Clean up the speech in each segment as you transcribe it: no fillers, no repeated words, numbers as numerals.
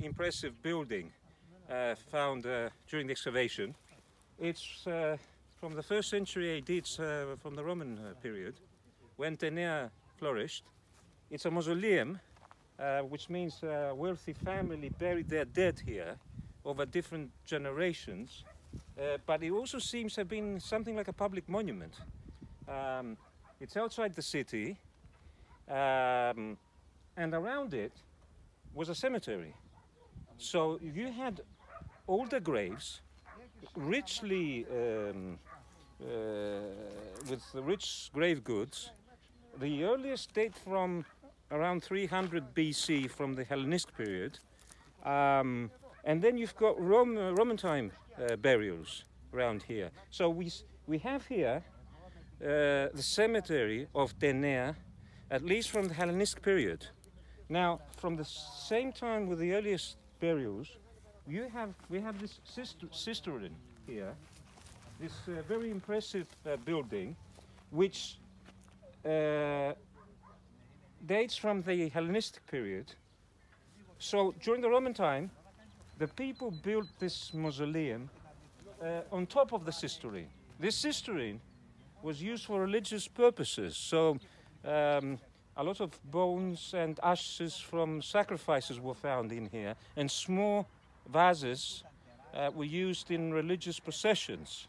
impressive building found during the excavation. It's from the 1st century AD, it's from the Roman period, when Tenea flourished. It's a mausoleum, which means a wealthy family buried their dead here over different generations. But it also seems to have been something like a public monument. It's outside the city, and around it was a cemetery. So you had older graves, richly with rich grave goods. The earliest date from around 300 BC, from the Hellenistic period, and then you've got Roman time burials around here. So we have here the cemetery of Tenea, at least from the Hellenistic period. Now, from the same time with the earliest burials, we have this cistern here, this very impressive building, which dates from the Hellenistic period. So during the Roman time, the people built this mausoleum on top of the cistern. This cistern was used for religious purposes. So a lot of bones and ashes from sacrifices were found in here, and small vases were used in religious processions.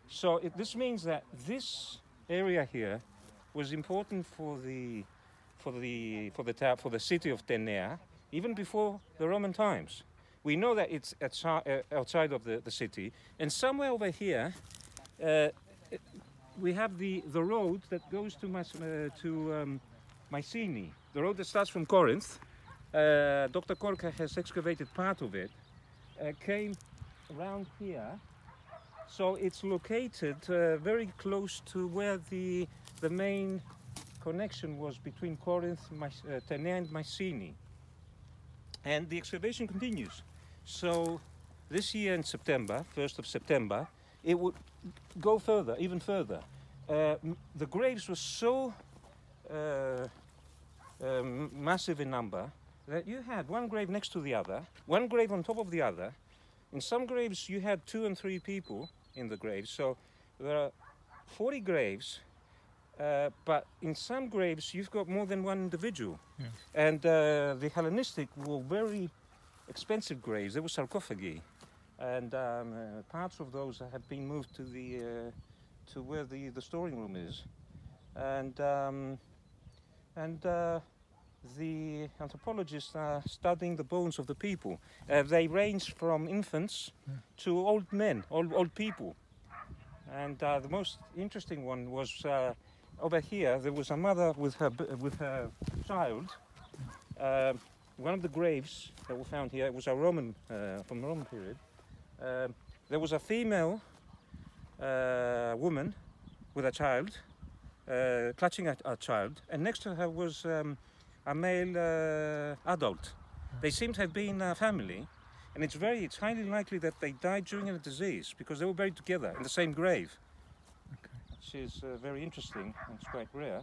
So this means that this area here was important for the city of Tenea, even before the Roman times. We know that it's outside of the city, and somewhere over here we have the road that goes to Mycenae, the road that starts from Corinth. Dr. Korka has excavated part of it, came around here. So it's located very close to where the main connection was between Corinth, Tenea and Mycenae. And the excavation continues. So this year in September, 1st of September, it would go further, even further. The graves were so massive in number that you had one grave next to the other, one grave on top of the other. In some graves you had 2 and 3 people in the graves. So there are 40 graves, but in some graves you've got more than one individual. Yeah. And the Hellenistic were very expensive graves. They were sarcophagi, and parts of those have been moved to where the storing room is. And the anthropologists are studying the bones of the people. They range from infants to old men, old people. And the most interesting one was over here. There was a mother with her child. One of the graves that were found here was a Roman, from the Roman period. There was a female woman with a child, clutching a child, and next to her was a male adult. They seem to have been a family, and it's highly likely that they died during a disease, because they were buried together in the same grave, okay. Which is very interesting and it's quite rare.